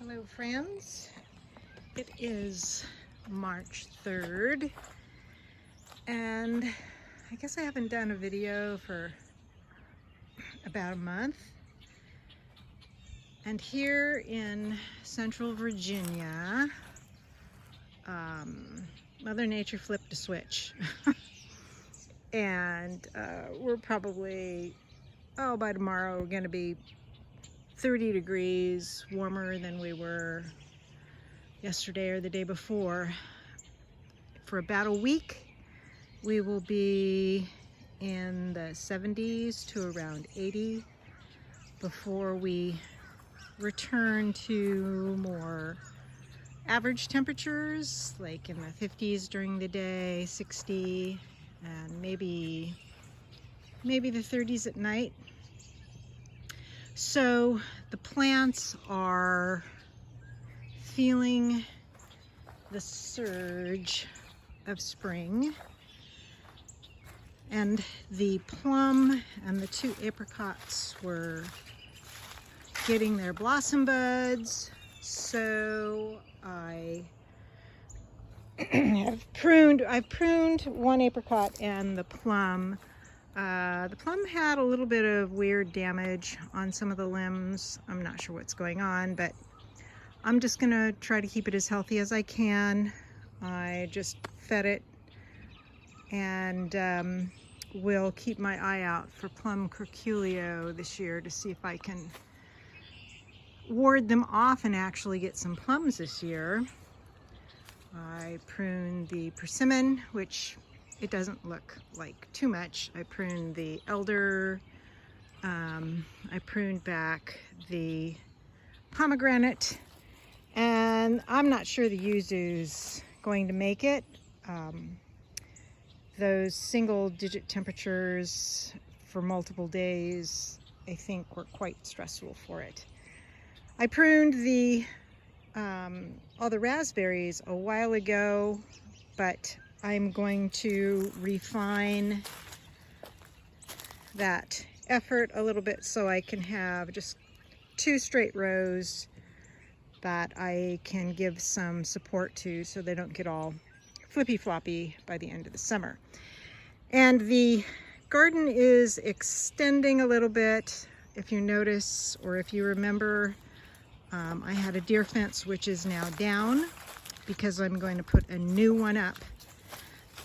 Hello friends, it is March 3rd and I guess I haven't done a video for about a month, and here in central Virginia Mother Nature flipped a switch and we're probably, by tomorrow we're going to be 30 degrees warmer than we were yesterday or the day before. For about a week we will be in the 70s to around 80 before we return to more average temperatures, like in the 50s during the day, 60, and maybe the 30s at night. So the plants are feeling the surge of spring, and the plum and the 2 apricots were getting their blossom buds. So I've pruned 1 apricot and the plum. The plum had a little bit of weird damage on some of the limbs. I'm not sure what's going on, but I'm just gonna try to keep it as healthy as I can. I just fed it, and will keep my eye out for plum curculio this year to see if I can ward them off and actually get some plums this year. I pruned the persimmon, which it doesn't look like too much. I pruned the elder. I pruned back the pomegranate, and I'm not sure the yuzu's going to make it. Those single-digit temperatures for multiple days, I think, were quite stressful for it. I pruned all the raspberries a while ago, but I'm going to refine that effort a little bit so I can have just 2 straight rows that I can give some support to so they don't get all flippy floppy by the end of the summer. And the garden is extending a little bit. If you notice, or if you remember, I had a deer fence which is now down because I'm going to put a new one up.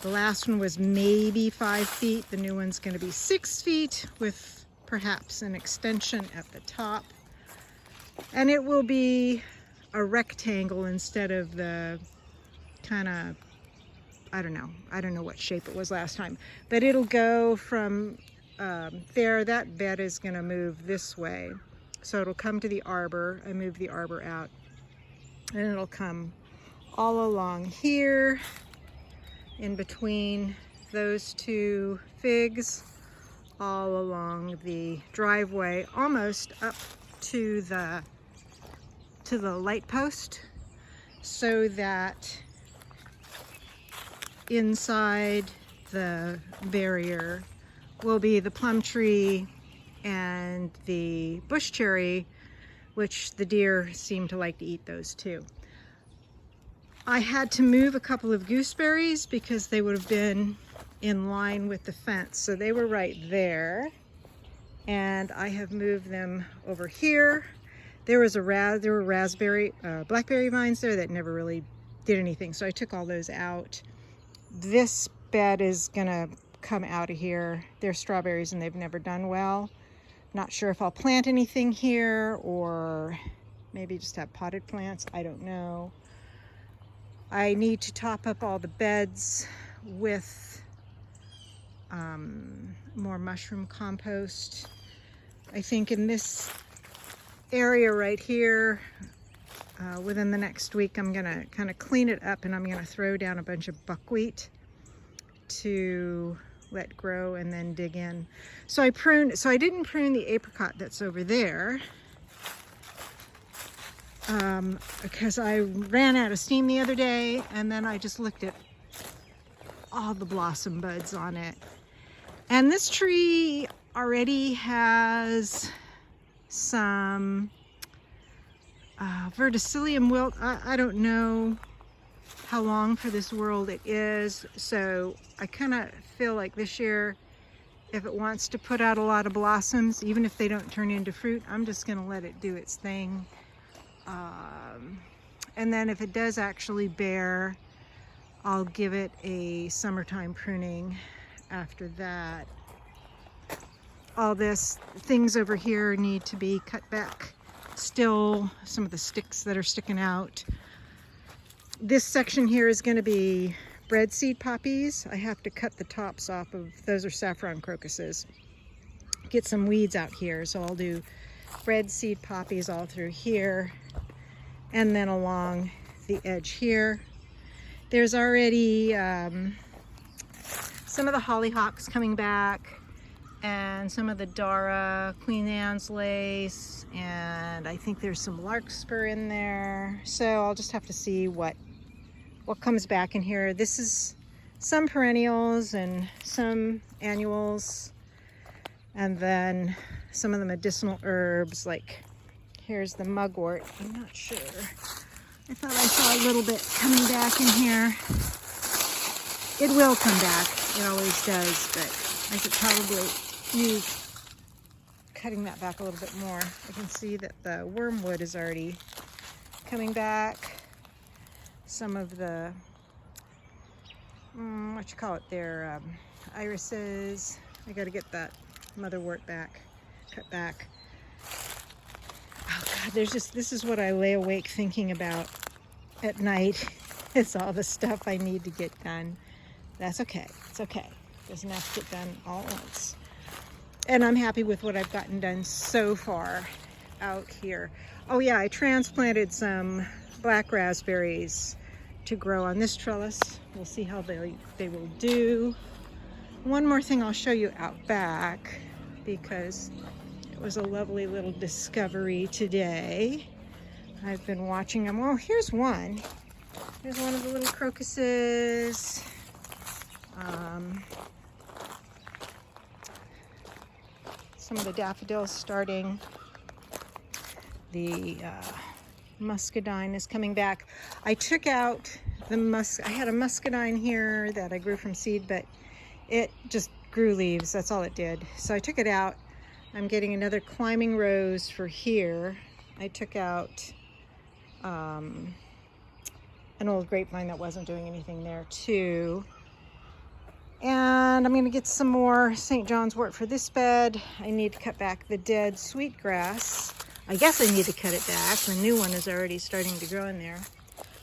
The last one was maybe 5 feet. The new one's going to be 6 feet with perhaps an extension at the top. And it will be a rectangle instead of the kind of, I don't know what shape it was last time. But it'll go from there. That bed is going to move this way. So it'll come to the arbor. I moved the arbor out. And it'll come all along here, in between those 2 figs, all along the driveway, almost up to the light post, so that inside the barrier will be the plum tree and the bush cherry, which the deer seem to like to eat those too. I had to move a couple of gooseberries because they would have been in line with the fence. So they were right there, and I have moved them over here. There were blackberry vines there that never really did anything, so I took all those out. This bed is gonna come out of here. They're strawberries and they've never done well. Not sure if I'll plant anything here or maybe just have potted plants. I don't know. I need to top up all the beds with more mushroom compost. I think in this area right here, within the next week, I'm gonna kind of clean it up, and I'm gonna throw down a bunch of buckwheat to let grow and then dig in. So I didn't prune the apricot that's over there because I ran out of steam the other day, and then I just looked at all the blossom buds on it. And this tree already has some Verticillium wilt, I don't know how long for this world it is, so I kind of feel like this year, if it wants to put out a lot of blossoms, even if they don't turn into fruit, I'm just going to let it do its thing. And then if it does actually bear, I'll give it a summertime pruning after that. All this, things over here need to be cut back still, some of the sticks that are sticking out. This section here is going to be breadseed poppies. I have to cut the tops off of, those are saffron crocuses. Get some weeds out here, so I'll do breadseed poppies all through here and then along the edge here. There's already some of the hollyhocks coming back and some of the Dara, Queen Anne's lace, and I think there's some larkspur in there. So I'll just have to see what comes back in here. This is some perennials and some annuals, and then some of the medicinal herbs, like here's the mugwort. I'm not sure. I thought I saw a little bit coming back in here. It will come back. It always does, but I could probably use cutting that back a little bit more. I can see that the wormwood is already coming back. Some of the, what you call it there, irises. I got to get that motherwort back, cut back. Oh God, there's just, this is what I lay awake thinking about at night. It's all the stuff I need to get done. That's okay. It's okay. Doesn't have to get done all at once. And I'm happy with what I've gotten done so far out here. Oh yeah, I transplanted some black raspberries to grow on this trellis. We'll see how they will do. One more thing I'll show you out back, because it was a lovely little discovery today. I've been watching them. Oh, here's one. Here's one of the little crocuses. Some of the daffodils starting. The muscadine is coming back. I took out the I had a muscadine here that I grew from seed, but it just grew leaves. That's all it did. So I took it out. I'm getting another climbing rose for here. I took out an old grapevine that wasn't doing anything there too. And I'm going to get some more St. John's wort for this bed. I need to cut back the dead sweetgrass. I guess I need to cut it back. The new one is already starting to grow in there.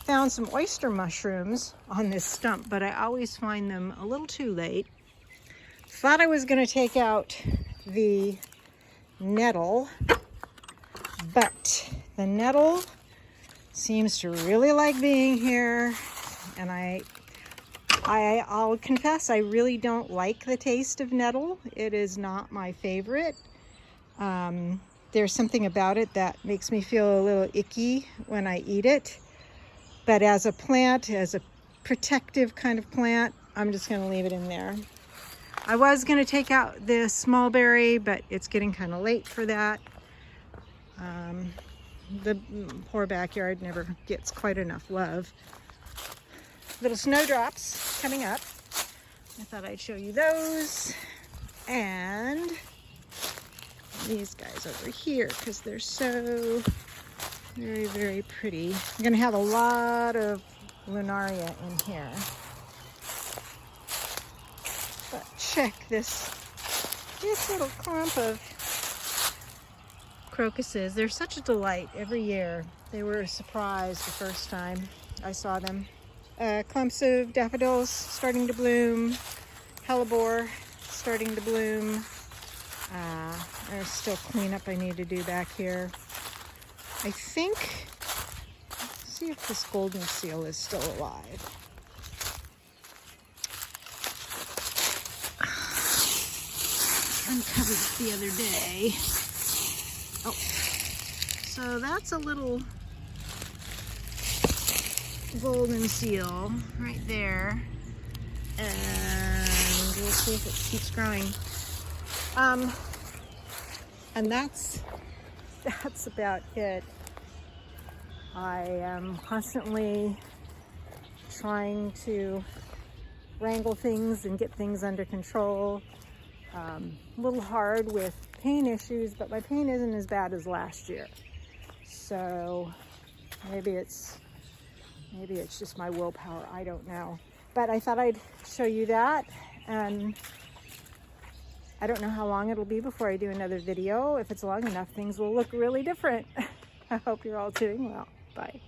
Found some oyster mushrooms on this stump, but I always find them a little too late. Thought I was going to take out the nettle, but the nettle seems to really like being here, and I'll confess I really don't like the taste of nettle. It is not my favorite. There's something about it that makes me feel a little icky when I eat it. But as a plant, as a protective kind of plant, I'm just going to leave it in there. I was going to take out this mulberry, but it's getting kind of late for that. The poor backyard never gets quite enough love. Little snowdrops coming up. I thought I'd show you those. And these guys over here, because they're so very, very pretty. I'm going to have a lot of lunaria in here. But check this little clump of crocuses. They're such a delight every year. They were a surprise the first time I saw them. Clumps of daffodils starting to bloom. Hellebore starting to bloom. There's still cleanup I need to do back here. I think, let's see if this golden seal is still alive. Uncovered it the other day. Oh, so that's a little golden seal right there, and we'll see if it keeps growing. And that's about it. I am constantly trying to wrangle things and get things under control. A little hard with pain issues, but my pain isn't as bad as last year. So maybe it's just my willpower, I don't know. But I thought I'd show you that, and I don't know how long it'll be before I do another video. If it's long enough, things will look really different. I hope you're all doing well. Bye.